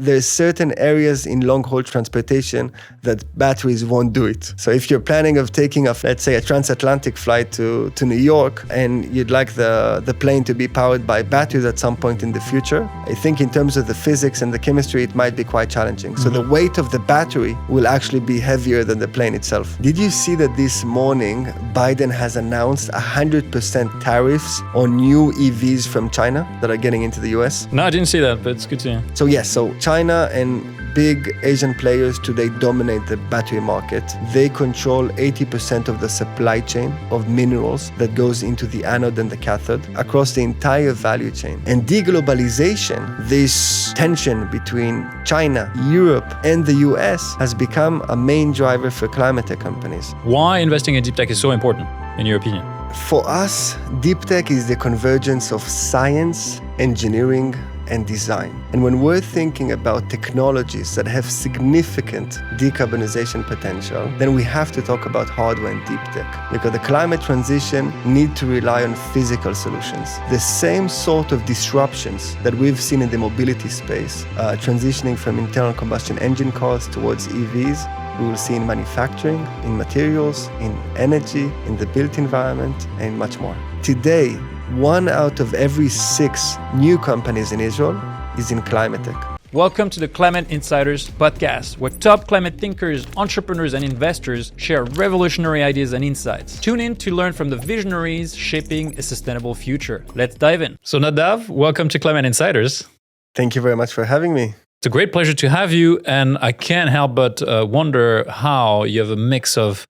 there's certain areas in long-haul transportation that batteries won't do it. So if you're planning of taking, let's say, a transatlantic flight to New York, and you'd like the plane to be powered by batteries at some point in the future, I think in terms of the physics and the chemistry, it might be quite challenging. So the weight of the battery will actually be heavier than the plane itself. Did you see that this morning, Biden has announced 100% tariffs on new EVs from China that are getting into the US? No, I didn't see that, but it's good to hear. So yes, so China and big Asian players today dominate the battery market. They control 80% of the supply chain of minerals that goes into the anode and the cathode across the entire value chain. And deglobalization, this tension between China, Europe, and the US has become a main driver for climate tech companies. Why investing in deep tech is so important, in your opinion? For us, deep tech is the convergence of science, engineering, and design. And when we're thinking about technologies that have significant decarbonization potential, then we have to talk about hardware and deep tech, because the climate transition need to rely on physical solutions. The same sort of disruptions that we've seen in the mobility space, transitioning from internal combustion engine cars towards EVs, we will see in manufacturing, in materials, in energy, in the built environment, and much more. Today, 1 out of every 6 new companies in Israel is in climate tech. Welcome to the Climate Insiders podcast, where top climate thinkers, entrepreneurs, and investors share revolutionary ideas and insights. Tune in to learn from the visionaries shaping a sustainable future. Let's dive in. So Nadav, welcome to Climate Insiders. Thank you very much for having me. It's a great pleasure to have you, and I can't help but wonder how you have a mix of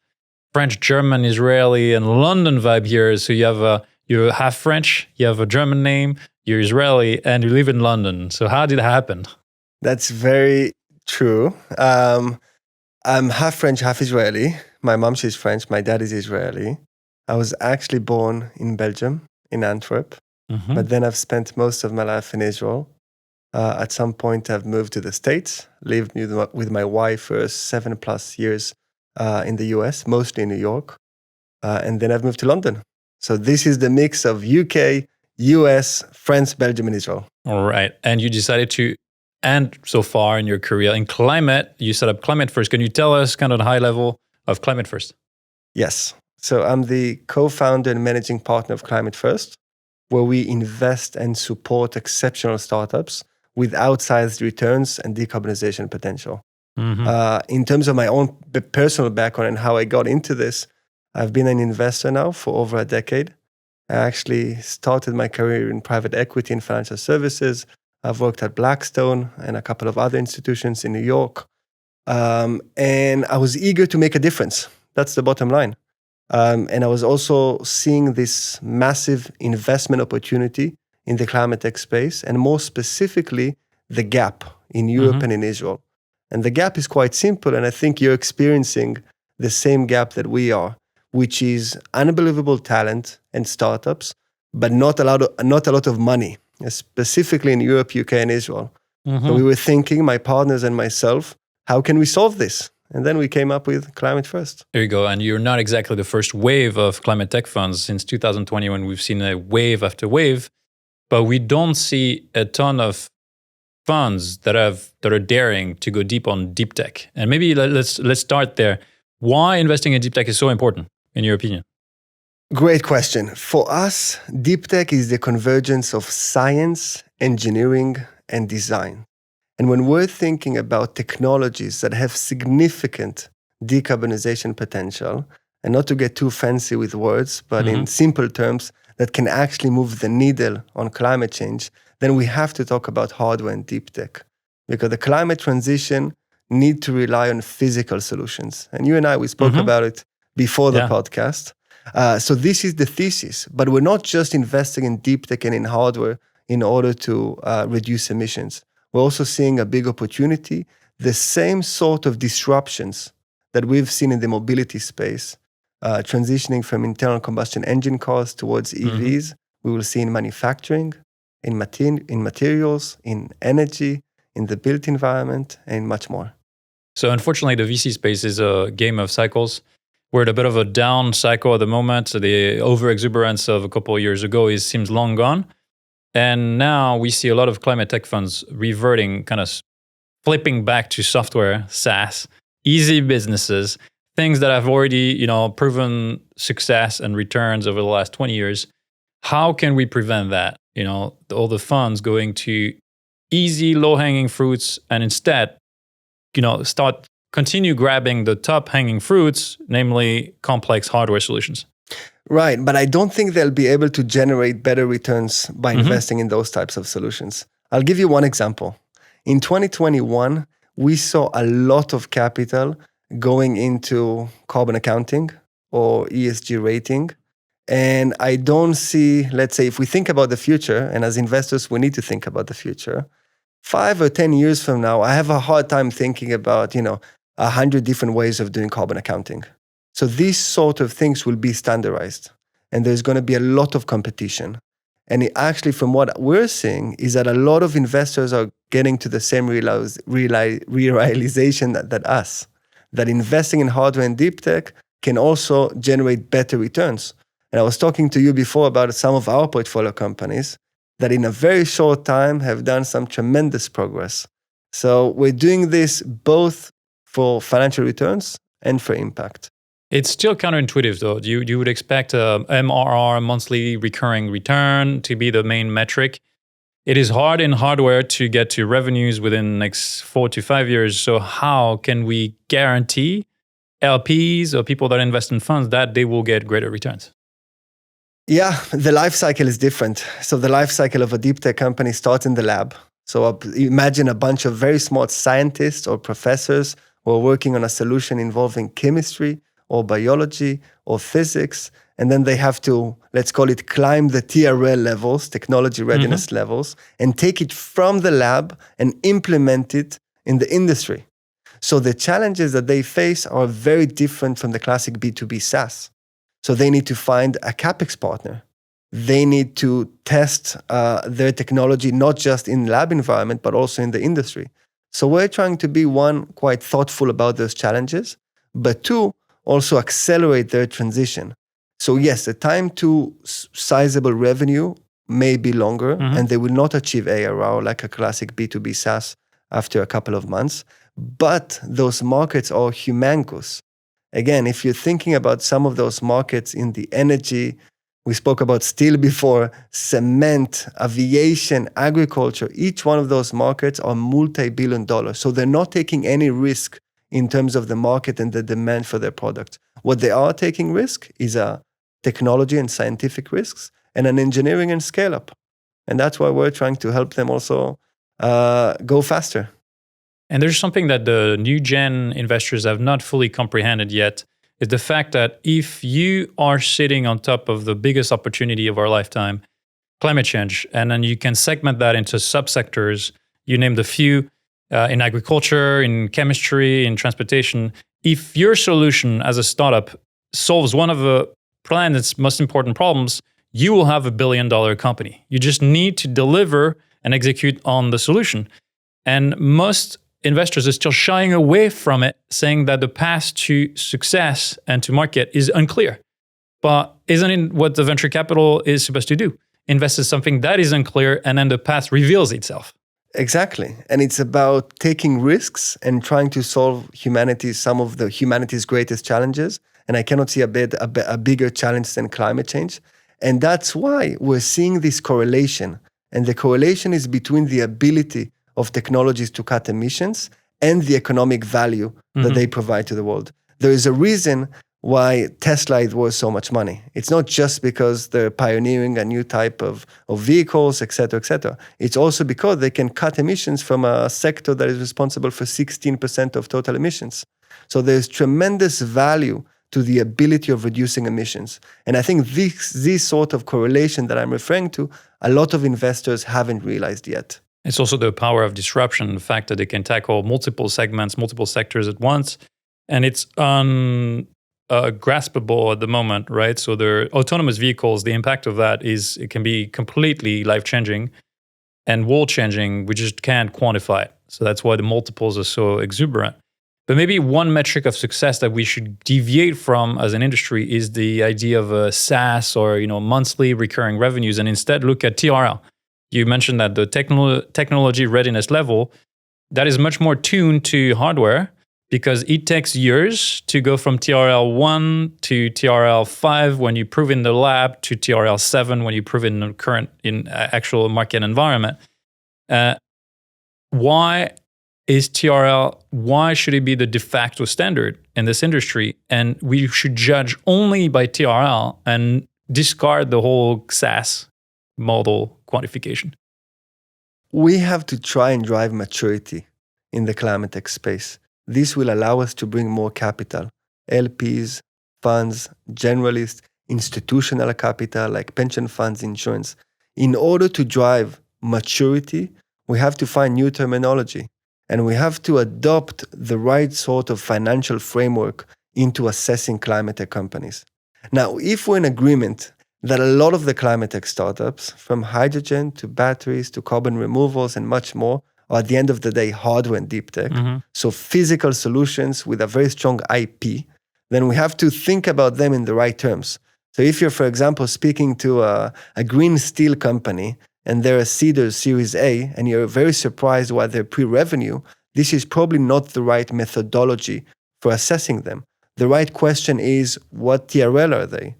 French, German, Israeli, and London vibe here. So you're half French, you have a German name, you're Israeli, and you live in London. So how did it happen? That's very true. I'm half French, half Israeli. My mom, she's French. My dad is Israeli. I was actually born in Belgium, in Antwerp. But then I've spent most of my life in Israel. At some point, I've moved to the States, lived with my wife for 7+ years in the US, mostly in New York. And then I've moved to London. So this is the mix of UK, US, France, Belgium, and Israel. All right. And you decided to end so far in your career in climate. You set up Climate First. Can you tell us kind of the high level of Climate First? Yes. So I'm the co-founder and managing partner of Climate First, where we invest and support exceptional startups with outsized returns and decarbonization potential. In terms of my own personal background and how I got into this, I've been an investor now for over a decade. I actually started my career in private equity and financial services. I've worked at Blackstone and a couple of other institutions in New York. And I was eager to make a difference. That's the bottom line. And I was also seeing this massive investment opportunity in the climate tech space, and more specifically, the gap in Europe and in Israel. And the gap is quite simple, and I think you're experiencing the same gap that we are, which is unbelievable talent and startups, but not a lot of money, specifically in Europe, UK, and Israel. So we were thinking, my partners and myself, how can we solve this? And then we came up with Climate First. There you go. And you're not exactly the first wave of climate tech funds. Since 2020, when we've seen a wave after wave, but we don't see a ton of funds that are daring to go deep on deep tech. And maybe let's start there. Why investing in deep tech is so important, in your opinion? Great question. For us, deep tech is the convergence of science, engineering, and design. And when we're thinking about technologies that have significant decarbonization potential, and not to get too fancy with words, but in simple terms, that can actually move the needle on climate change, then we have to talk about hardware and deep tech. Because the climate transition need to rely on physical solutions. And you and I, we spoke about it before the podcast. So this is the thesis. But we're not just investing in deep tech and in hardware in order to reduce emissions. We're also seeing a big opportunity, the same sort of disruptions that we've seen in the mobility space, transitioning from internal combustion engine cars towards EVs, we will see in manufacturing, in materials, in energy, in the built environment, and much more. So unfortunately, the VC space is a game of cycles. We're at a bit of a down cycle at the moment. So the over-exuberance of a couple of years ago seems long gone. And now we see a lot of climate tech funds reverting kind of flipping back to software, SaaS, easy businesses, things that have already, proven success and returns over the last 20 years. How can we prevent that? All the funds going to easy, low-hanging fruits, and instead, continue grabbing the top-hanging fruits, namely complex hardware solutions. Right, but I don't think they'll be able to generate better returns by investing in those types of solutions. I'll give you one example. In 2021, we saw a lot of capital going into carbon accounting or ESG rating. And I don't see, let's say, if we think about the future, and as investors, we need to think about the future, 5 or 10 years from now, I have a hard time thinking about, 100 different ways of doing carbon accounting. So these sort of things will be standardized, and there's going to be a lot of competition. And actually, from what we're seeing, is that a lot of investors are getting to the same realization that us, that investing in hardware and deep tech can also generate better returns. And I was talking to you before about some of our portfolio companies that in a very short time have done some tremendous progress. So we're doing this both for financial returns and for impact. It's still counterintuitive, though. You would expect a MRR, monthly recurring return, to be the main metric. It is hard in hardware to get to revenues within the next 4 to 5 years. So how can we guarantee LPs or people that invest in funds that they will get greater returns? Yeah, the life cycle is different. So the life cycle of a deep tech company starts in the lab. So imagine a bunch of very smart scientists or professors who are working on a solution involving chemistry or biology or physics. And then they have to, let's call it, climb the TRL levels, technology readiness levels, and take it from the lab and implement it in the industry. So the challenges that they face are very different from the classic B2B SaaS. So they need to find a CapEx partner. They need to test their technology, not just in lab environment, but also in the industry. So we're trying to be, one, quite thoughtful about those challenges, but two, also accelerate their transition. So yes, the time to sizable revenue may be longer, and they will not achieve ARR like a classic B2B SaaS after a couple of months, but those markets are humongous. Again, if you're thinking about some of those markets in the energy, we spoke about steel before, cement, aviation, agriculture, each one of those markets are multi-billion dollars. So they're not taking any risk in terms of the market and the demand for their product. What they are taking risk is technology and scientific risks and an engineering and scale up. And that's why we're trying to help them also go faster. And there's something that the new gen investors have not fully comprehended yet, is the fact that if you are sitting on top of the biggest opportunity of our lifetime, climate change, and then you can segment that into subsectors, you named a few, in agriculture, in chemistry, in transportation. If your solution as a startup solves one of the planet's most important problems, you will have $1 billion company. You just need to deliver and execute on the solution. And most investors are still shying away from it, saying that the path to success and to market is unclear. But isn't it what the venture capital is supposed to do? Invest in something that is unclear, and then the path reveals itself. Exactly. And it's about taking risks and trying to solve some of humanity's greatest challenges. And I cannot see a bigger challenge than climate change. And that's why we're seeing this correlation. And the correlation is between the ability of technologies to cut emissions and the economic value that they provide to the world. There is a reason why Tesla is worth so much money. It's not just because they're pioneering a new type of vehicles, et cetera, et cetera. It's also because they can cut emissions from a sector that is responsible for 16% of total emissions. So there's tremendous value to the ability of reducing emissions. And I think this sort of correlation that I'm referring to, a lot of investors haven't realized yet. It's also the power of disruption, the fact that they can tackle multiple segments, multiple sectors at once. And it's ungraspable at the moment, right? So the autonomous vehicles, the impact of that it can be completely life-changing and world-changing. We just can't quantify it. So that's why the multiples are so exuberant. But maybe one metric of success that we should deviate from as an industry is the idea of a SaaS or monthly recurring revenues, and instead look at TRL. You mentioned that the technology readiness level, that is much more tuned to hardware, because it takes years to go from TRL 1 to TRL 5 when you prove in the lab to TRL 7 when you prove in the current in actual market environment. Why is TRL, why should it be the de facto standard in this industry? And we should judge only by TRL and discard the whole SaaS model quantification. We have to try and drive maturity in the climate tech space. This will allow us to bring more capital, LPs, funds, generalists, institutional capital like pension funds, insurance. In order to drive maturity, we have to find new terminology, and we have to adopt the right sort of financial framework into assessing climate tech companies. Now, if we're in agreement that a lot of the climate tech startups, from hydrogen to batteries to carbon removals and much more, are at the end of the day hardware and deep tech, so physical solutions with a very strong IP, then we have to think about them in the right terms. So if you're, for example, speaking to a green steel company and they're a seed or Series A, and you're very surprised why they're pre-revenue, this is probably not the right methodology for assessing them. The right question is, what TRL are they?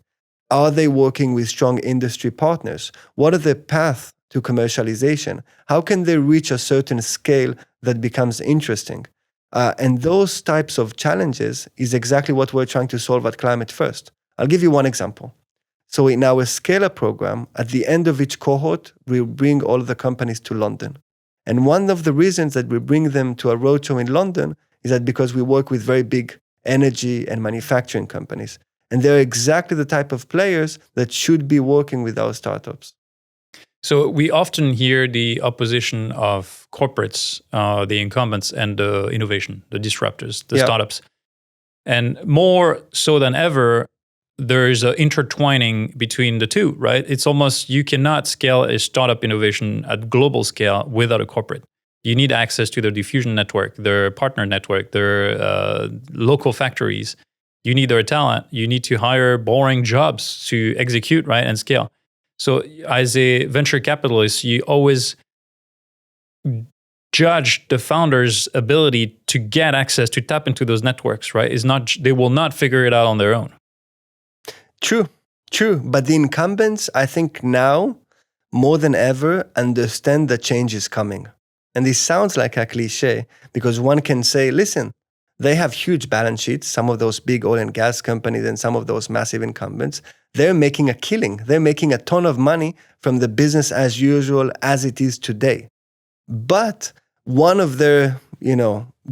Are they working with strong industry partners? What are their paths to commercialization? How can they reach a certain scale that becomes interesting? And those types of challenges is exactly what we're trying to solve at Climate First. I'll give you one example. So in our Scale-Up program, at the end of each cohort, we bring all the companies to London. And one of the reasons that we bring them to a roadshow in London is that because we work with very big energy and manufacturing companies. And they're exactly the type of players that should be working with our startups. So we often hear the opposition of corporates, the incumbents, and the innovation, the disruptors, the startups. And more so than ever, there is an intertwining between the two, right? It's almost, you cannot scale a startup innovation at global scale without a corporate. You need access to their diffusion network, their partner network, their local factories. You need their talent. You need to hire boring jobs to execute, right, and scale. So as a venture capitalist, you always judge the founder's ability to get access, to tap into those networks, right? Is not, they will not figure it out on their own. True. But the incumbents, I think now, more than ever, understand that change is coming. And this sounds like a cliche, because one can say, listen, they have huge balance sheets, some of those big oil and gas companies and some of those massive incumbents. They're making a killing. They're making a ton of money from the business as usual as it is today. But one of their,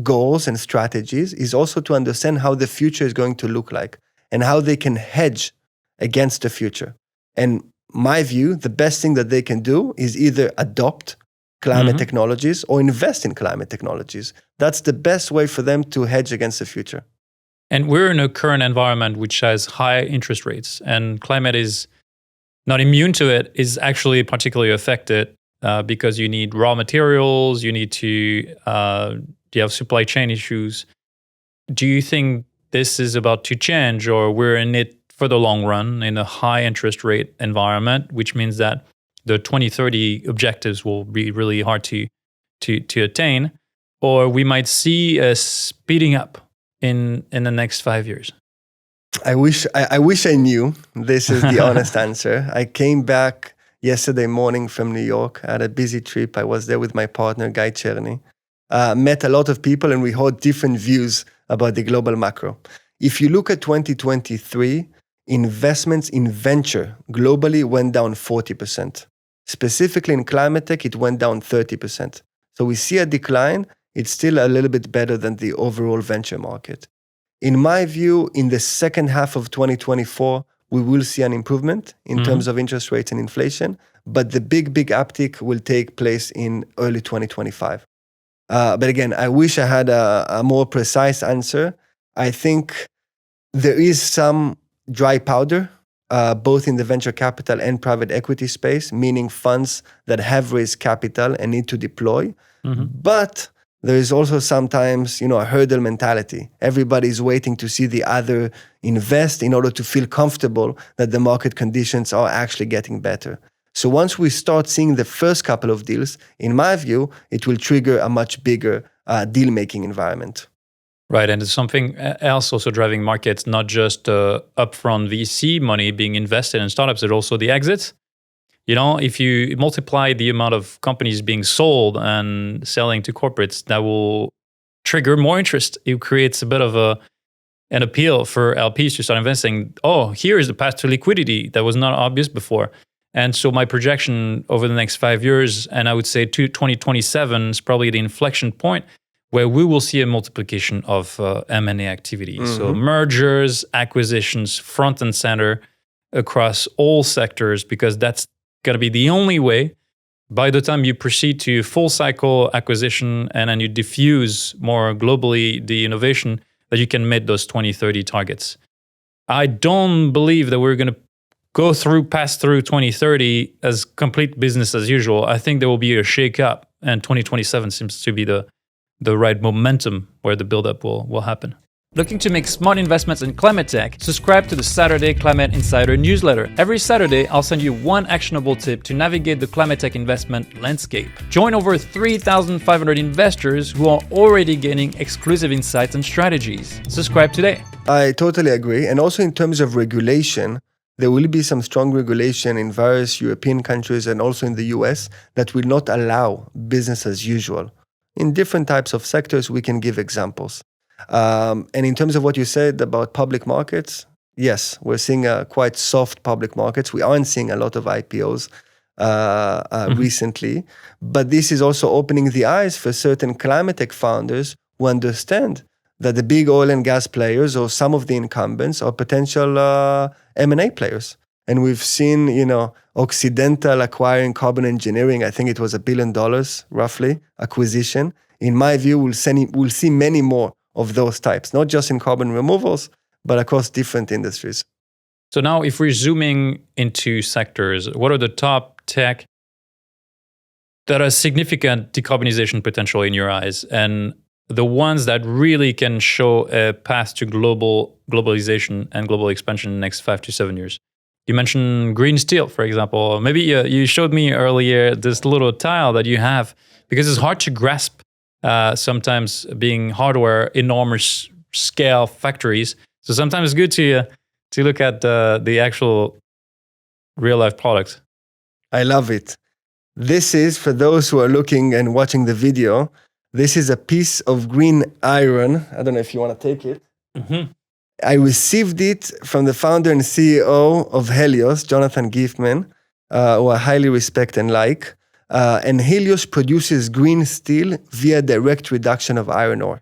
goals and strategies is also to understand how the future is going to look like and how they can hedge against the future. And my view, the best thing that they can do is either adopt climate technologies or invest in climate technologies. That's the best way for them to hedge against the future. And we're in a current environment which has high interest rates, and climate is not immune to it, is actually particularly affected because you need raw materials, you need to, you have supply chain issues. Do you think this is about to change, or we're in it for the long run in a high interest rate environment, which means that the 2030 objectives will be really hard to attain, or we might see a speeding up in the next 5 years? I wish I knew. This is the honest answer. I came back yesterday morning from New York. I had a busy trip. I was there with my partner, Guy Czerny. Met a lot of people, and we heard different views about the global macro. If you look at 2023, investments in venture globally went down 40%. Specifically in climate tech, it went down 30%. So we see a decline. It's still a little bit better than the overall venture market. In my view, in the second half of 2024, we will see an improvement in terms of interest rates and inflation, but the big uptick will take place in early 2025. But again, I wish I had a more precise answer. I think there is some dry powder, both in the venture capital and private equity space, meaning funds that have raised capital and need to deploy. But there is also sometimes, a hurdle mentality. Everybody is waiting to see the other invest in order to feel comfortable that the market conditions are actually getting better. So once we start seeing the first couple of deals, in my view, it will trigger a much bigger deal-making environment. Right, and it's something else also driving markets, not just upfront VC money being invested in startups, but also the exits. If you multiply the amount of companies being sold and selling to corporates, that will trigger more interest. It creates a bit of an appeal for LPs to start investing. Oh, here is the path to liquidity that was not obvious before. And so my projection over the next 5 years, and I would say 2027 is probably the inflection point where we will see a multiplication of M&A activity. Mm-hmm. So mergers, acquisitions, front and center across all sectors, because that's going to be the only way by the time you proceed to full cycle acquisition and then you diffuse more globally the innovation, that you can meet those 2030 targets. I don't believe that we're going to pass through 2030 as complete business as usual. I think there will be a shake-up, and 2027 seems to be the right momentum where the buildup will happen. Looking to make smart investments in climate tech? Subscribe to the Saturday Climate Insider newsletter. Every Saturday, I'll send you one actionable tip to navigate the climate tech investment landscape. Join over 3,500 investors who are already gaining exclusive insights and strategies. Subscribe today. I totally agree. And also in terms of regulation, there will be some strong regulation in various European countries and also in the US that will not allow business as usual. In different types of sectors, we can give examples. And in terms of what you said about public markets, yes, we're seeing quite soft public markets. We aren't seeing a lot of IPOs recently, but this is also opening the eyes for certain climate tech founders who understand that the big oil and gas players or some of the incumbents are potential M&A players. And we've seen, Occidental acquiring Carbon Engineering. I think it was $1 billion, roughly, acquisition. In my view, we'll see many more of those types, not just in carbon removals, but across different industries. So now if we're zooming into sectors, what are the top tech that has significant decarbonization potential in your eyes, and the ones that really can show a path to globalization and global expansion in the next 5 to 7 years? You mentioned green steel, for example. Maybe you showed me earlier this little tile that you have, because it's hard to grasp sometimes being hardware, enormous scale factories. So sometimes it's good to look at the actual real life product. I love it. This is, for those who are looking and watching the video, this is a piece of green iron. I don't know if you want to take it. Mm-hmm. I received it from the founder and CEO of Helios, Jonathan Giffman, who I highly respect and like. And Helios produces green steel via direct reduction of iron ore.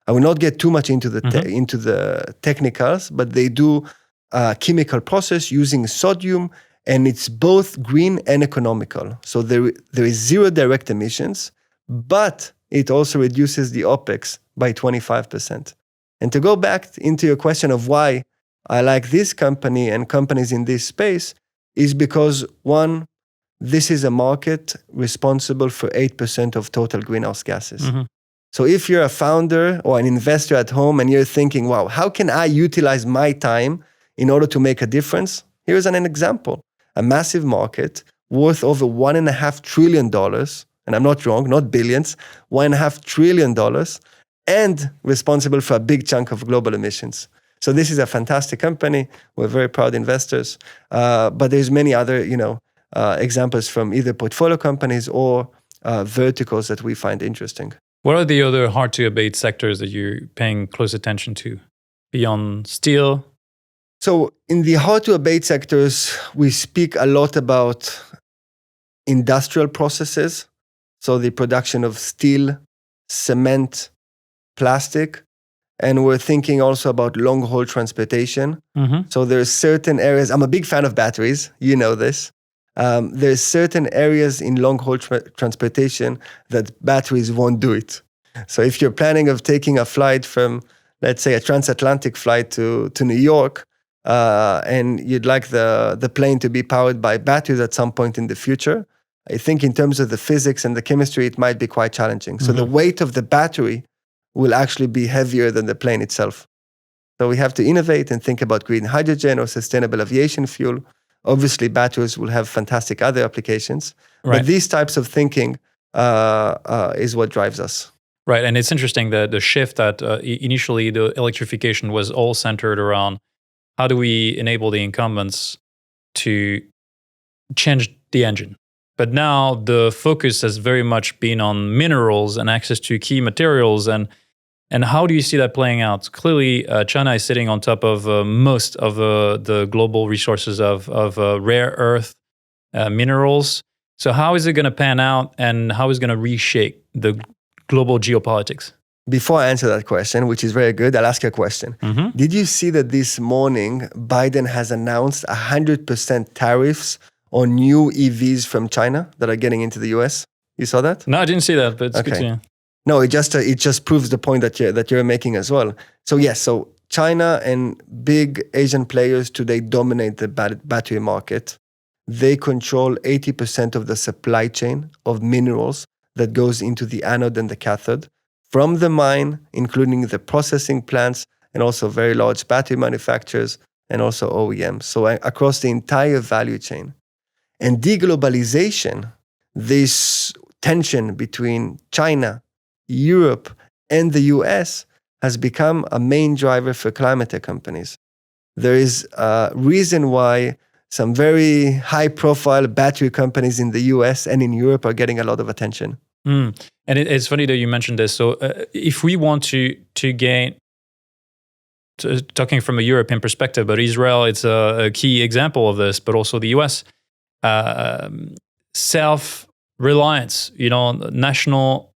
I will not get too much into the technicals, but they do a chemical process using sodium, and it's both green and economical. So there is zero direct emissions, but it also reduces the OPEX by 25%. And to go back into your question of why I like this company and companies in this space is because, one, this is a market responsible for 8% of total greenhouse gases. Mm-hmm. So if you're a founder or an investor at home and you're thinking, wow, how can I utilize my time in order to make a difference? Here's an example. A massive market worth over $1.5 trillion, and I'm not wrong, not billions, $1.5 trillion, and responsible for a big chunk of global emissions. So this is a fantastic company. We're very proud investors. But there's many other, examples from either portfolio companies or verticals that we find interesting. What are the other hard-to-abate sectors that you're paying close attention to beyond steel? So in the hard-to-abate sectors, we speak a lot about industrial processes. So the production of steel, cement, plastic, and we're thinking also about long-haul transportation. Mm-hmm. So there's certain areas, I'm a big fan of batteries, you know this. There's certain areas in long-haul transportation that batteries won't do it. So if you're planning of taking a flight from, let's say, a transatlantic flight to New York, and you'd like the plane to be powered by batteries at some point in the future, I think in terms of the physics and the chemistry, it might be quite challenging. Mm-hmm. So the weight of the battery will actually be heavier than the plane itself. So we have to innovate and think about green hydrogen or sustainable aviation fuel. Obviously, batteries will have fantastic other applications, Right. but these types of thinking is what drives us. Right, and it's interesting that the shift that initially the electrification was all centered around how do we enable the incumbents to change the engine. But now the focus has very much been on minerals and access to key materials. And how do you see that playing out? Clearly, China is sitting on top of most of the global resources of rare earth minerals. So how is it going to pan out, and how is it going to reshape the global geopolitics? Before I answer that question, which is very good, I'll ask you a question. Mm-hmm. Did you see that this morning Biden has announced 100% tariffs on new EVs from China that are getting into the US? You saw that? No, I didn't see that, but it's good to hear. No, it just proves the point that you're making as well. So yes, so China and big Asian players today dominate the battery market. They control 80% of the supply chain of minerals that goes into the anode and the cathode, from the mine, including the processing plants, and also very large battery manufacturers, and also OEMs. So across the entire value chain. And deglobalization, this tension between China, Europe, and the US has become a main driver for climate tech companies. There is a reason why some very high-profile battery companies in the US and in Europe are getting a lot of attention. And it's funny that you mentioned this. So if we want to gain, talking from a European perspective, but Israel, it's a key example of this, but also the US, self-reliance, national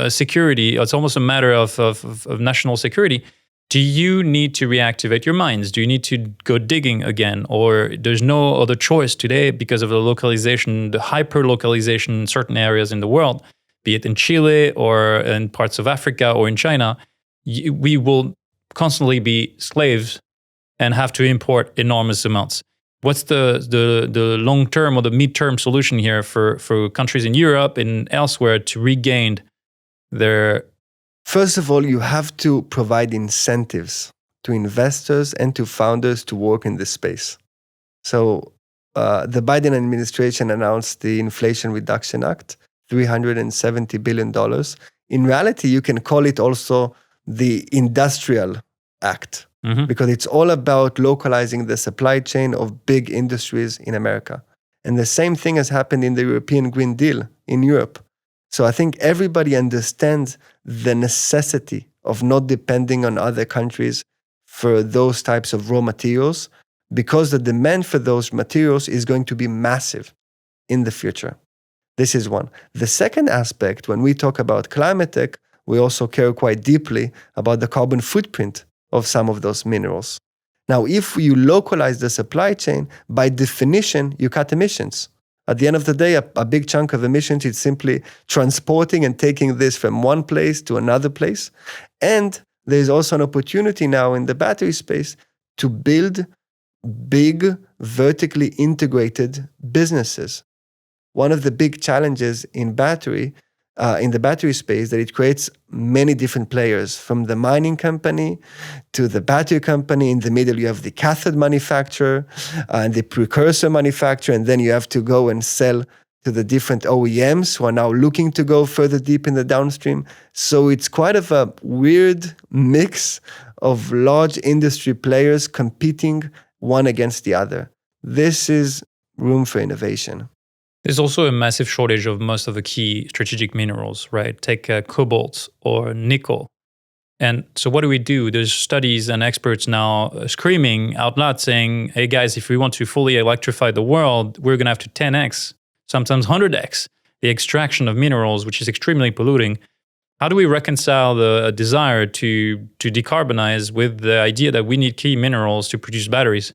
security, it's almost a matter of national security. Do you need to reactivate your mines? Do you need to go digging again? Or there's no other choice today because of the localization, the hyper-localization in certain areas in the world, be it in Chile or in parts of Africa or in China, we will constantly be slaves and have to import enormous amounts. What's the long-term or the mid-term solution here for countries in Europe and elsewhere to regain their... First of all, you have to provide incentives to investors and to founders to work in this space. So the Biden administration announced the Inflation Reduction Act, $370 billion. In reality, you can call it also the Industrial Act, because it's all about localizing the supply chain of big industries in America. And the same thing has happened in the European Green Deal in Europe. So I think everybody understands the necessity of not depending on other countries for those types of raw materials, because the demand for those materials is going to be massive in the future. This is one. The second aspect, when we talk about climate tech, we also care quite deeply about the carbon footprint of some of those minerals. Now, if you localize the supply chain, by definition, you cut emissions. At the end of the day, a big chunk of emissions is simply transporting and taking this from one place to another place. And there's also an opportunity now in the battery space to build big, vertically integrated businesses. One of the big challenges in the battery space, that it creates many different players, from the mining company to the battery company. In the middle, you have the cathode manufacturer and the precursor manufacturer, and then you have to go and sell to the different OEMs who are now looking to go further deep in the downstream. So it's quite of a weird mix of large industry players competing one against the other. This is room for innovation. There's also a massive shortage of most of the key strategic minerals, right? Take cobalt or nickel. And so what do? There's studies and experts now screaming out loud saying, hey guys, if we want to fully electrify the world, we're going to have to 10x, sometimes 100x, the extraction of minerals, which is extremely polluting. How do we reconcile the desire to decarbonize with the idea that we need key minerals to produce batteries?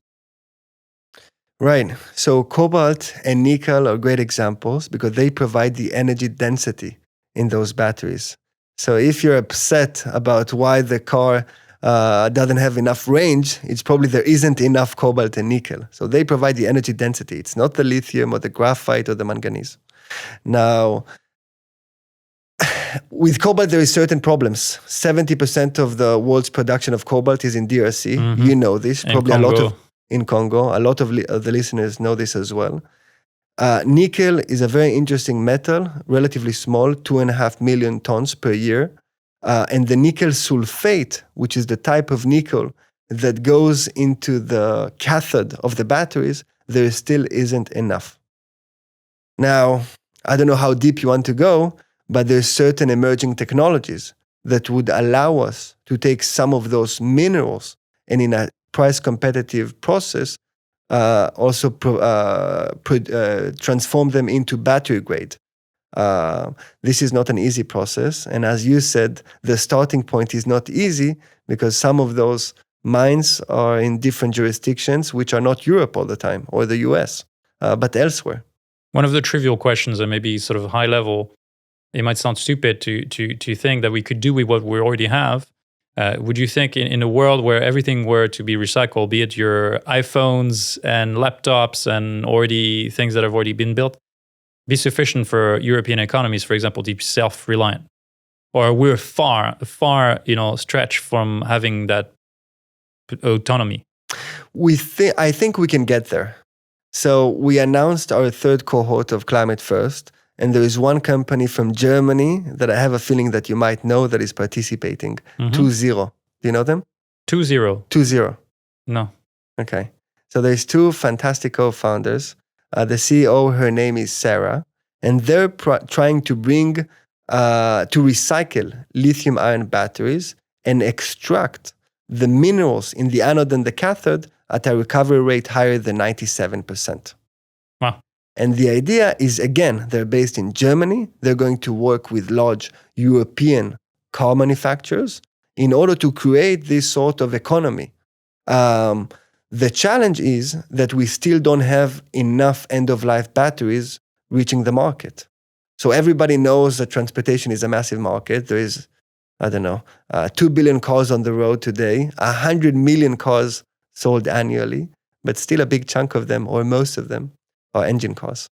Right. So cobalt and nickel are great examples because they provide the energy density in those batteries. So if you're upset about why the car doesn't have enough range, it's probably there isn't enough cobalt and nickel. So they provide the energy density. It's not the lithium or the graphite or the manganese. Now, with cobalt, there is certain problems. 70% of the world's production of cobalt is in DRC. You know this. And probably Congo. a lot of in Congo. A lot of the listeners know this as well. Nickel is a very interesting metal, relatively small, 2.5 million tons per year. And the nickel sulfate, which is the type of nickel that goes into the cathode of the batteries, there still isn't enough. Now, I don't know how deep you want to go, but there's certain emerging technologies that would allow us to take some of those minerals and in a price competitive process, also transform them into battery grade. This is not an easy process. And as you said, the starting point is not easy because some of those mines are in different jurisdictions, which are not Europe all the time or the US, but elsewhere. One of the trivial questions, and maybe sort of high level, it might sound stupid to think that we could do with what we already have. Would you think in a world where everything were to be recycled, be it your iPhones and laptops and already things that have already been built, be sufficient for European economies, for example, to be self-reliant? Or we're far stretched from having that autonomy? I think we can get there. So we announced our third cohort of Climate First, and there is one company from Germany that I have a feeling that you might know that is participating. 20. Do you know them? 20. 20. No. Okay. So there's two fantastic co-founders. The CEO, her name is Sarah, and they're trying to to recycle lithium-ion batteries and extract the minerals in the anode and the cathode at a recovery rate higher than 97%. Wow. And the idea is, again, they're based in Germany. They're going to work with large European car manufacturers in order to create this sort of economy. The challenge is that we still don't have enough end-of-life batteries reaching the market. So everybody knows that transportation is a massive market. There is, 2 billion cars on the road today, 100 million cars sold annually, but still a big chunk of them, or most of them, are engine cars.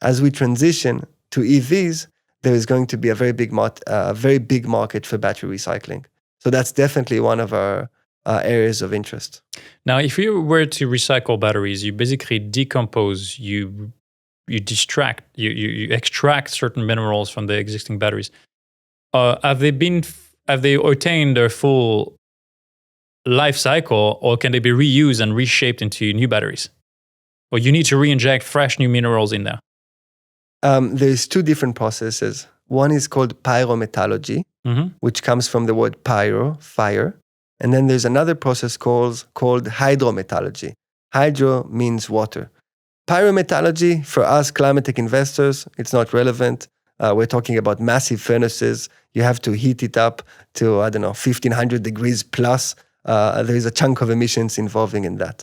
As we transition to EVs, there is going to be a very big market for battery recycling. So that's definitely one of our areas of interest. Now, if you were to recycle batteries, you basically decompose, you extract certain minerals from the existing batteries. Have they attained their full life cycle, or can they be reused and reshaped into new batteries? Or you need to re-inject fresh new minerals in there? There's two different processes. One is called pyrometallurgy, which comes from the word pyro, fire. And then there's another process called hydrometallurgy. Hydro means water. Pyrometallurgy, for us climate tech investors, it's not relevant. We're talking about massive furnaces. You have to heat it up to, 1,500 degrees plus. There is a chunk of emissions involving in that.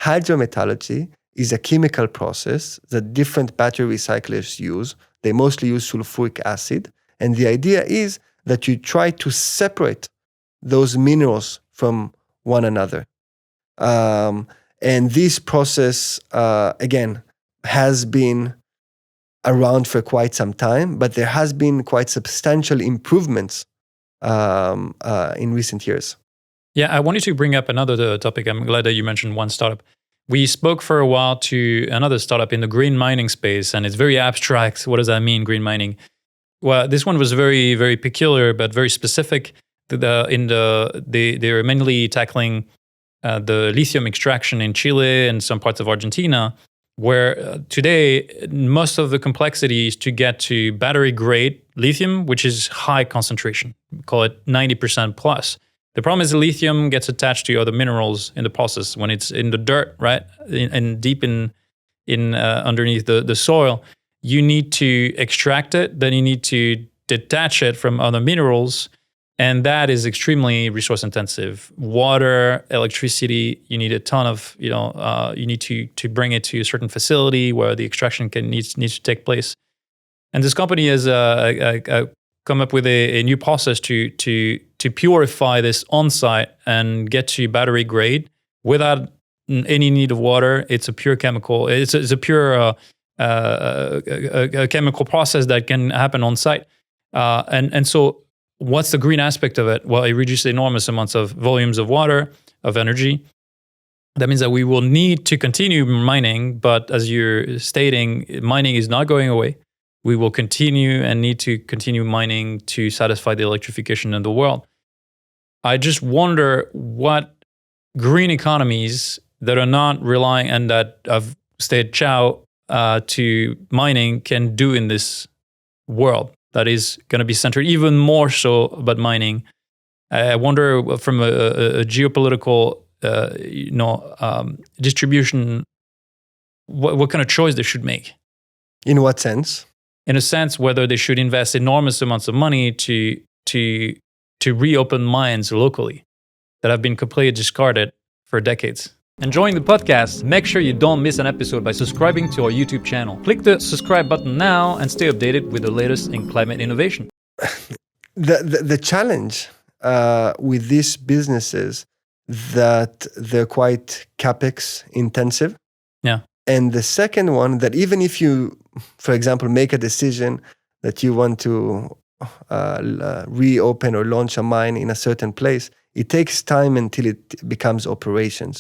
Hydrometallurgy is a chemical process that different battery recyclers use. They mostly use sulfuric acid. And the idea is that you try to separate those minerals from one another. And this process, again, has been around for quite some time, but there has been quite substantial improvements in recent years. Yeah, I wanted to bring up another topic. I'm glad that you mentioned one startup. We spoke for a while to another startup in the green mining space, and it's very abstract. What does that mean, green mining? Well, this one was very, very peculiar, but very specific. They are mainly tackling the lithium extraction in Chile and some parts of Argentina, where today most of the complexity is to get to battery grade lithium, which is high concentration. We call it 90% plus. The problem is the lithium gets attached to other minerals in the process when it's in the dirt, right? And deep in underneath the soil. You need to extract it, then you need to detach it from other minerals, and that is extremely resource intensive. Water, electricity, you need a ton of, you need to bring it to a certain facility where the extraction needs to take place. And this company has come up with a new process to purify this on-site and get to battery grade without any need of water. It's a pure chemical. It's a pure a chemical process that can happen on site. And so what's the green aspect of it? Well, it reduces enormous amounts of volumes of water, of energy. That means that we will need to continue mining, but as you're stating, mining is not going away. We will continue and need to continue mining to satisfy the electrification of the world. I just wonder what green economies that are not relying and that have stayed chow to mining can do in this world that is going to be centered even more so about mining. I wonder from a geopolitical distribution, what kind of choice they should make. In what sense? In a sense, whether they should invest enormous amounts of money to reopen mines locally that have been completely discarded for decades. Enjoying the podcast? Make sure you don't miss an episode by subscribing to our YouTube channel. Click the subscribe button now and stay updated with the latest in climate innovation. The challenge with these businesses that they're quite capex intensive. Yeah. And the second one, that even if you, for example, make a decision that you want to reopen or launch a mine in a certain place, it takes time until it becomes operational.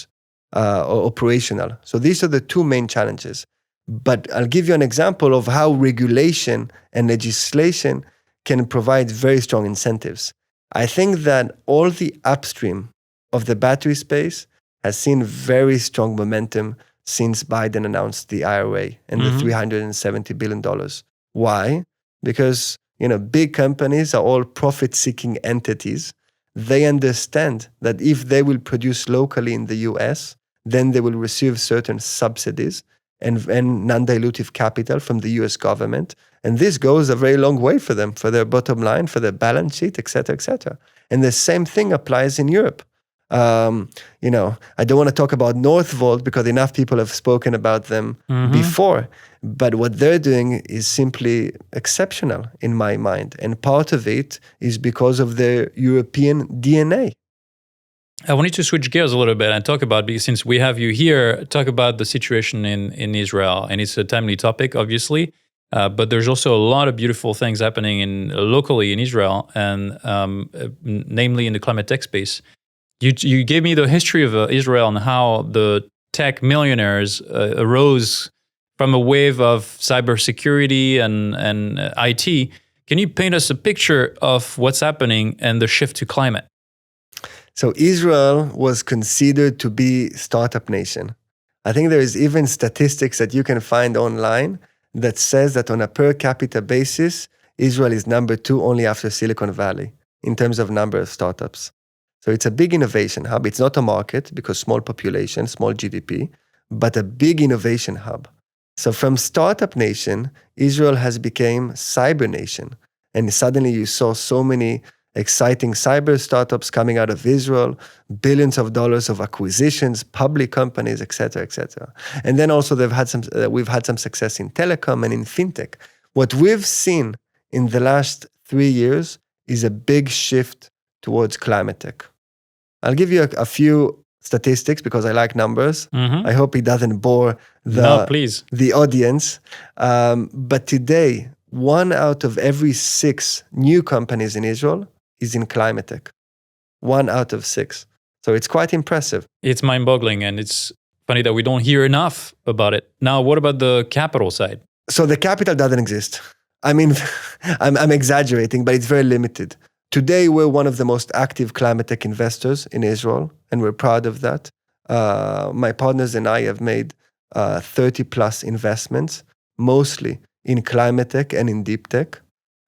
So these are the two main challenges. But I'll give you an example of how regulation and legislation can provide very strong incentives. I think that all the upstream of the battery space has seen very strong momentum since Biden announced the IRA and the $370 billion. Why? Because big companies are all profit-seeking entities. They understand that if they will produce locally in the US, then they will receive certain subsidies and non-dilutive capital from the US government. And this goes a very long way for them, for their bottom line, for their balance sheet, et cetera, et cetera. And the same thing applies in Europe. I don't want to talk about Northvolt because enough people have spoken about them before. But what they're doing is simply exceptional in my mind. And part of it is because of their European DNA. I wanted to switch gears a little bit and talk about, because since we have you here, talk about the situation in Israel. And it's a timely topic, obviously. But there's also a lot of beautiful things happening locally in Israel, and namely in the climate tech space. You gave me the history of Israel and how the tech millionaires arose from a wave of cybersecurity and IT. Can you paint us a picture of what's happening and the shift to climate? So Israel was considered to be startup nation. I think there is even statistics that you can find online that says that on a per capita basis, Israel is number 2 only after Silicon Valley in terms of number of startups. So it's a big innovation hub. It's not a market because small population, small GDP, but a big innovation hub. So from startup nation, Israel has become cyber nation. And suddenly you saw so many exciting cyber startups coming out of Israel, billions of dollars of acquisitions, public companies, et cetera, et cetera. And then also we've had some success in telecom and in fintech. What we've seen in the last 3 years is a big shift towards climate tech. I'll give you a few statistics because I like numbers. I hope it doesn't bore the audience. But today, 1 out of every 6 new companies in Israel is in climate tech. 1 out of 6. So it's quite impressive. It's mind-boggling, and it's funny that we don't hear enough about it. Now, what about the capital side? So the capital doesn't exist. I mean, I'm exaggerating, but it's very limited. Today, we're one of the most active climate tech investors in Israel, and we're proud of that. My partners and I have made 30 plus investments, mostly in climate tech and in deep tech.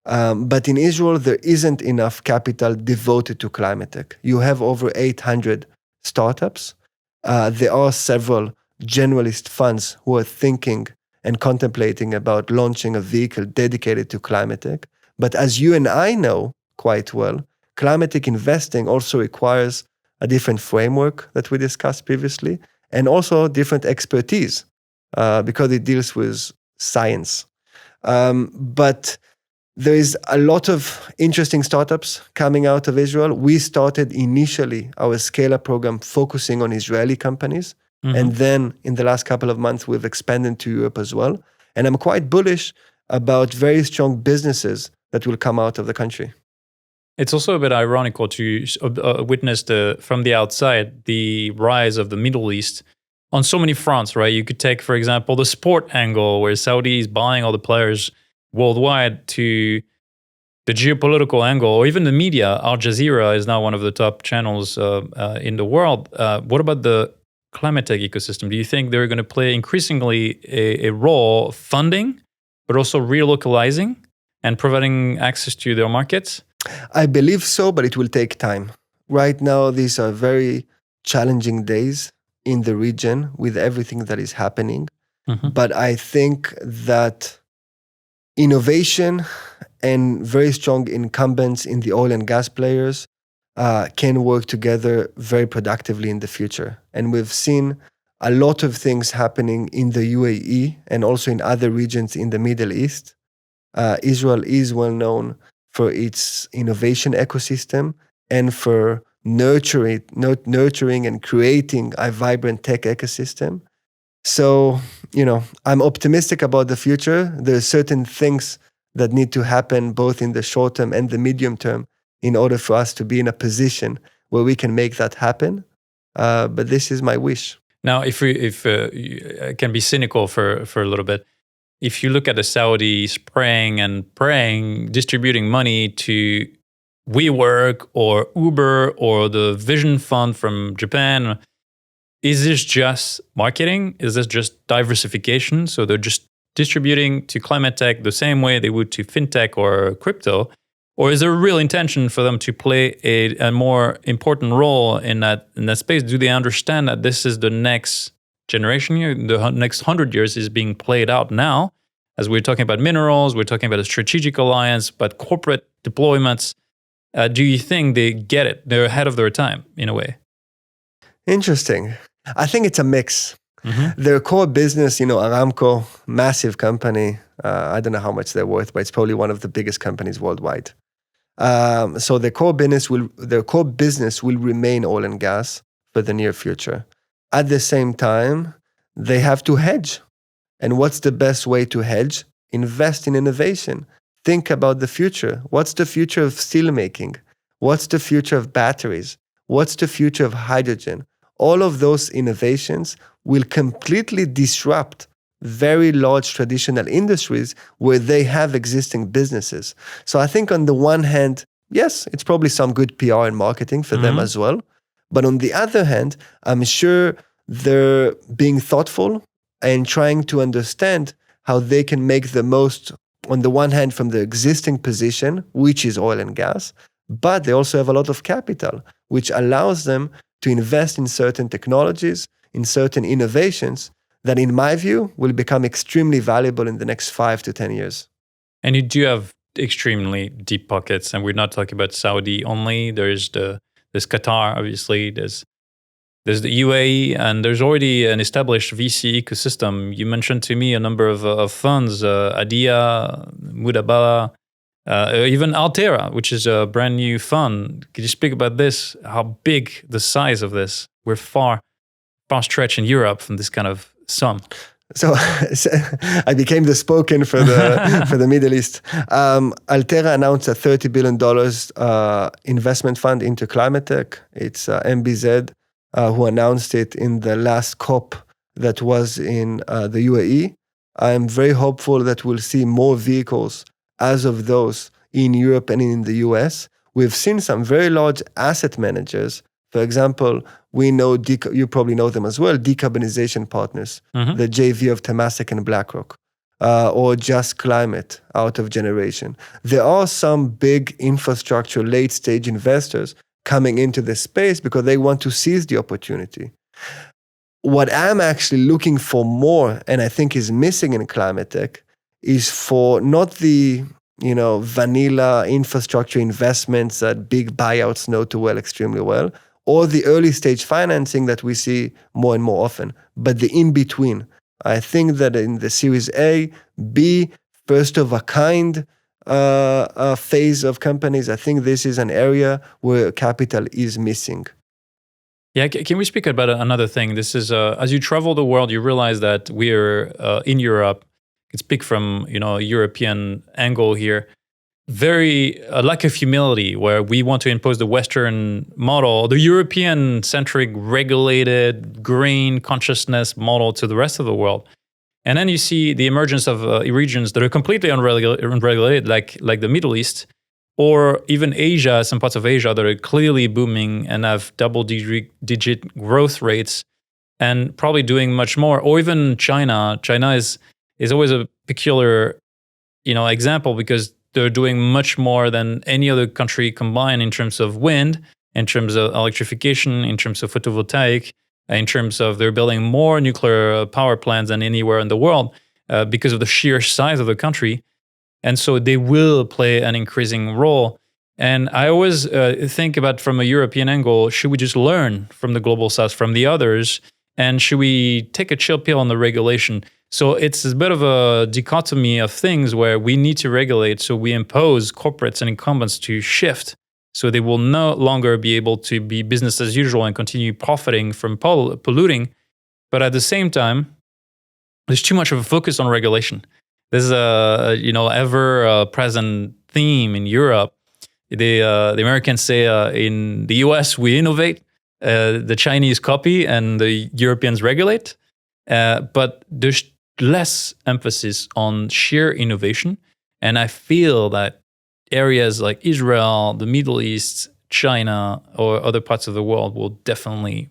But in Israel, there isn't enough capital devoted to climate tech. You have over 800 startups. There are several generalist funds who are thinking and contemplating about launching a vehicle dedicated to climate tech. But as you and I know quite well, climate tech investing also requires a different framework that we discussed previously, and also different expertise because it deals with science. But there is a lot of interesting startups coming out of Israel. We started initially our scale-up program focusing on Israeli companies. And then in the last couple of months, we've expanded to Europe as well. And I'm quite bullish about very strong businesses that will come out of the country. It's also a bit ironical to witness from the outside the rise of the Middle East on so many fronts, right? You could take, for example, the sport angle, where Saudi is buying all the players worldwide, to the geopolitical angle, or even the media. Al Jazeera is now one of the top channels in the world. What about the climate tech ecosystem? Do you think they're going to play increasingly a role funding, but also relocalizing and providing access to their markets? I believe so, but it will take time. Right now, these are very challenging days in the region with everything that is happening. Mm-hmm. But I think that innovation and very strong incumbents in the oil and gas players can work together very productively in the future. And we've seen a lot of things happening in the UAE and also in other regions in the Middle East. Israel is well known for its innovation ecosystem and for nurturing and creating a vibrant tech ecosystem. So, I'm optimistic about the future. There are certain things that need to happen both in the short term and the medium term in order for us to be in a position where we can make that happen. But this is my wish. Now, if I can be cynical for a little bit, if you look at the Saudis praying, distributing money to WeWork or Uber or the Vision Fund from Japan, is this just marketing? Is this just diversification? So they're just distributing to climate tech the same way they would to fintech or crypto? Or is there a real intention for them to play a more important role in that space? Do they understand that this is the next generation here? The next 100 years is being played out now. As we're talking about minerals, we're talking about a strategic alliance, but corporate deployments. Do you think they get it? They're ahead of their time in a way. Interesting. I think it's a mix. Mm-hmm. Their core business, Aramco, massive company. I don't know how much they're worth, but it's probably one of the biggest companies worldwide. So their core business will remain oil and gas for the near future. At the same time, they have to hedge. And what's the best way to hedge? Invest in innovation. Think about the future. What's the future of steel making? What's the future of batteries? What's the future of hydrogen? All of those innovations will completely disrupt very large traditional industries where they have existing businesses. So I think on the one hand, yes, it's probably some good PR and marketing for them as well. But on the other hand, I'm sure they're being thoughtful and trying to understand how they can make the most, on the one hand, from the existing position, which is oil and gas, but they also have a lot of capital, which allows them to invest in certain technologies, in certain innovations that, in my view, will become extremely valuable in the next 5 to 10 years. And you do have extremely deep pockets, and we're not talking about Saudi only. There's Qatar, obviously. There's the UAE, and there's already an established VC ecosystem. You mentioned to me a number of funds, Adia, Mudabala, even Altera, which is a brand new fund. Could you speak about this? How big the size of this? We're far stretched in Europe from this kind of sum. So I became the spokesman for the Middle East. Altera announced a $30 billion investment fund into climate tech. It's MBZ who announced it in the last COP that was in the UAE. I'm very hopeful that we'll see more vehicles as of those in Europe and in the US. We've seen some very large asset managers. For example, we know, you probably know them as well, Decarbonization Partners, the JV of Temasek and BlackRock, or Just Climate out of Generation. There are some big infrastructure late-stage investors coming into this space because they want to seize the opportunity. What I'm actually looking for more, and I think is missing in climate tech, is for not the vanilla infrastructure investments that big buyouts know too well, extremely well, or the early stage financing that we see more and more often, but the in-between. I think that in the Series A, B, first of a kind phase of companies, I think this is an area where capital is missing. Yeah, can we speak about another thing? This is, as you travel the world, you realize that we're in Europe. I can speak from a European angle here. very lack of humility, where we want to impose the Western model, the European-centric regulated green consciousness model to the rest of the world. And then you see the emergence of regions that are completely unregulated, like the Middle East, or even Asia, some parts of Asia that are clearly booming and have double-digit growth rates, and probably doing much more. Or even China. China is always a peculiar, example, because they're doing much more than any other country combined in terms of wind, in terms of electrification, in terms of photovoltaic, in terms of they're building more nuclear power plants than anywhere in the world because of the sheer size of the country. And so they will play an increasing role. And I always think about, from a European angle, should we just learn from the global south, from the others? And should we take a chill pill on the regulation? So it's a bit of a dichotomy of things where we need to regulate, so we impose corporates and incumbents to shift, so they will no longer be able to be business as usual and continue profiting from polluting. But at the same time, there's too much of a focus on regulation. There's a ever-present theme in Europe. The Americans say in the US we innovate, the Chinese copy, and the Europeans regulate. But there's less emphasis on sheer innovation. And I feel that areas like Israel, the Middle East, China, or other parts of the world will definitely,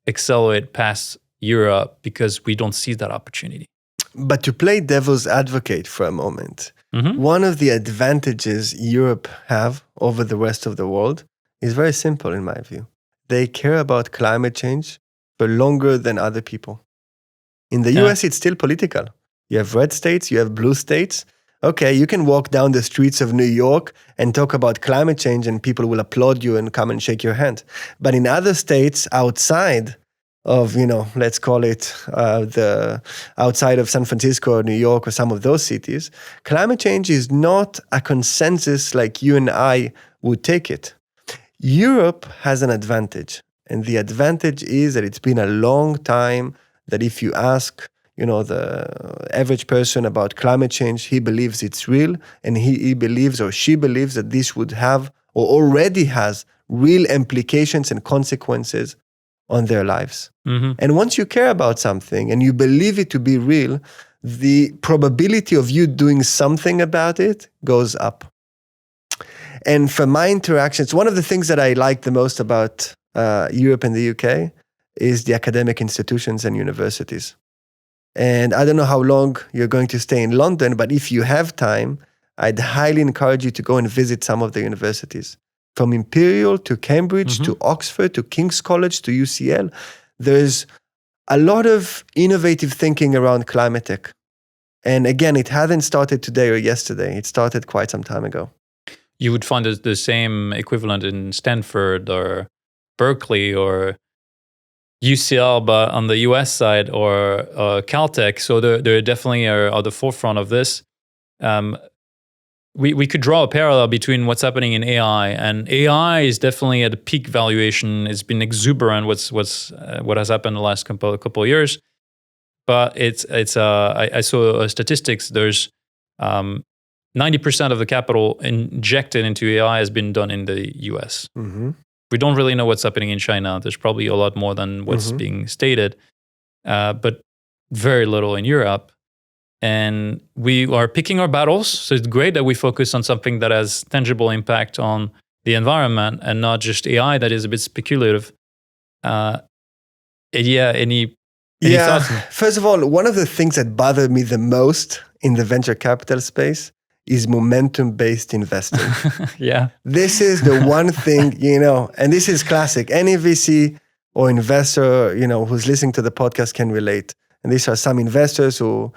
accelerate past Europe, because we don't see that opportunity. But to play devil's advocate for a moment, one of the advantages Europe have over the rest of the world is very simple, in my view. They care about climate change for longer than other people. In the US, it's still political. You have red states, you have blue states. Okay, you can walk down the streets of New York and talk about climate change and people will applaud you and come and shake your hand. But in other states outside of, let's call it the outside of San Francisco or New York or some of those cities, climate change is not a consensus like you and I would take it. Europe has an advantage. And the advantage is that it's been a long time that if you ask, the average person about climate change, he believes it's real, and he believes, or she believes, that this would have or already has real implications and consequences on their lives. And once you care about something and you believe it to be real, the probability of you doing something about it goes up. And from my interactions, one of the things that I like the most about Europe and the UK is the academic institutions and universities. And I don't know how long you're going to stay in London, but if you have time, I'd highly encourage you to go and visit some of the universities. From Imperial to Cambridge to Oxford to King's College to UCL, there's a lot of innovative thinking around climate tech. And again, it hasn't started today or yesterday. It started quite some time ago. You would find the same equivalent in Stanford or Berkeley or UCL, but on the US side, or Caltech. So they definitely are at the forefront of this. We could draw a parallel between what's happening in AI, and AI is definitely at a peak valuation. It's been exuberant. What has happened in the last couple of years, but I saw statistics. There's 90% of the capital injected into AI has been done in the US. We don't really know what's happening in China. There's probably a lot more than what's being stated, but very little in Europe. And we are picking our battles. So it's great that we focus on something that has tangible impact on the environment and not just AI that is a bit speculative. Any thoughts? First of all, one of the things that bothered me the most in the venture capital space is momentum-based investing. This is the one thing, and this is classic. Any VC or investor, who's listening to the podcast can relate. And these are some investors who,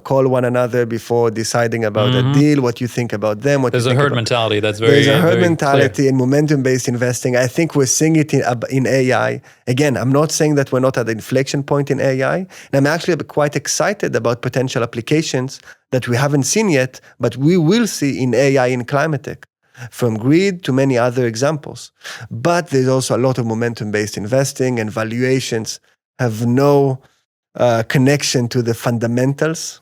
call one another before deciding about a deal, what you think about them. There's a herd mentality that's very There's a herd mentality clear. in momentum-based investing. I think we're seeing it in AI. Again, I'm not saying that we're not at the inflection point in AI. And I'm actually quite excited about potential applications that we haven't seen yet, but we will see in AI in climate tech, from grid to many other examples. But there's also a lot of momentum-based investing, and valuations have no connection to the fundamentals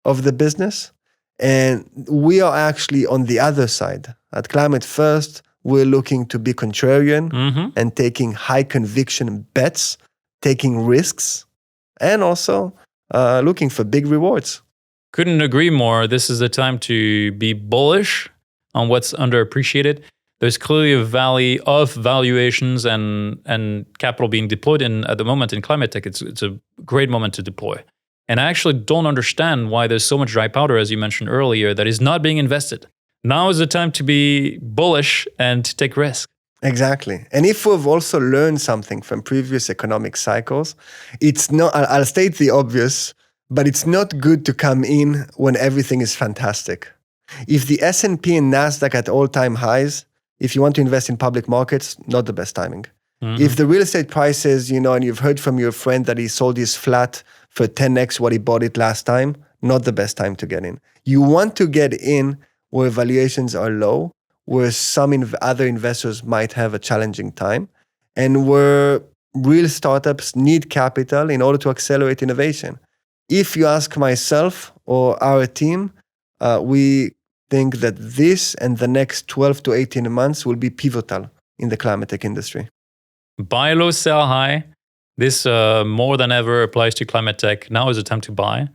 of the business. And we are actually on the other side. At Climate First, we're looking to be contrarian and taking high conviction bets, taking risks, and also looking for big rewards. Couldn't agree more. This is the time to be bullish on what's underappreciated. There's clearly a valley of valuations and capital being deployed at the moment in climate tech. It's a great moment to deploy. And I actually don't understand why there's so much dry powder, as you mentioned earlier, that is not being invested. Now is the time to be bullish and to take risk. Exactly. And if we've also learned something from previous economic cycles, it's not, I'll state the obvious, but it's not good to come in when everything is fantastic. If the S&P and NASDAQ at all-time highs, if you want to invest in public markets, not the best timing. If the real estate prices, and you've heard from your friend that he sold his flat for 10x what he bought it last time, not the best time to get in. You want to get in where valuations are low, where some other investors might have a challenging time, and where real startups need capital in order to accelerate innovation. If you ask myself or our team, we think that this and the next 12 to 18 months will be pivotal in the climate tech industry. Buy low, sell high. This more than ever applies to climate tech. Now is the time to buy.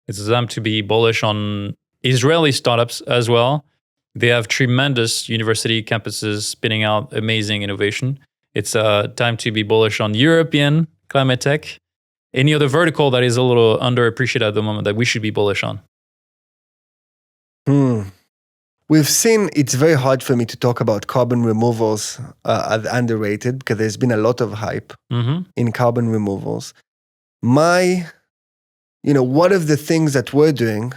It's the time to be bullish on Israeli startups as well. They have tremendous university campuses spinning out amazing innovation. It's time to be bullish on European climate tech. Any other vertical that is a little underappreciated at the moment that we should be bullish on? We've seen it's very hard for me to talk about carbon removals as underrated because there's been a lot of hype in carbon removals. One of the things that we're doing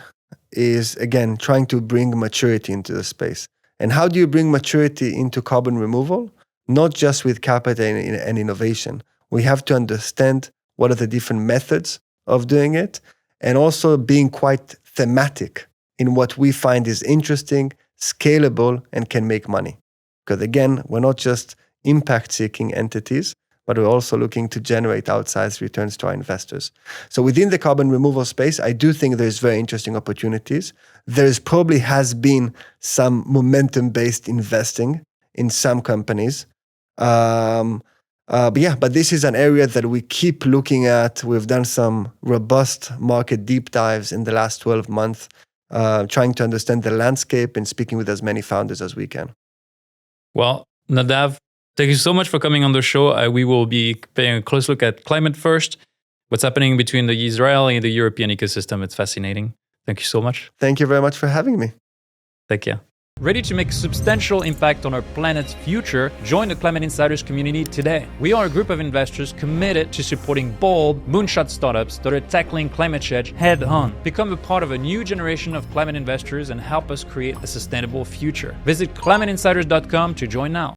is, again, trying to bring maturity into the space. And how do you bring maturity into carbon removal? Not just with capital and innovation. We have to understand what are the different methods of doing it, and also being quite thematic in what we find is interesting, scalable, and can make money. Because again, we're not just impact-seeking entities, but we're also looking to generate outsized returns to our investors. So within the carbon removal space, I do think there's very interesting opportunities. There's probably has been some momentum-based investing in some companies. But this is an area that we keep looking at. We've done some robust market deep dives in the last 12 months, trying to understand the landscape and speaking with as many founders as we can. Well, Nadav, thank you so much for coming on the show. We will be paying a close look at Climate First, what's happening between the Israeli and the European ecosystem. It's fascinating. Thank you so much. Thank you very much for having me. Take care. Ready to make a substantial impact on our planet's future? Join the Climate Insiders community today. We are a group of investors committed to supporting bold, moonshot startups that are tackling climate change head-on. Become a part of a new generation of climate investors and help us create a sustainable future. Visit climateinsiders.com to join now.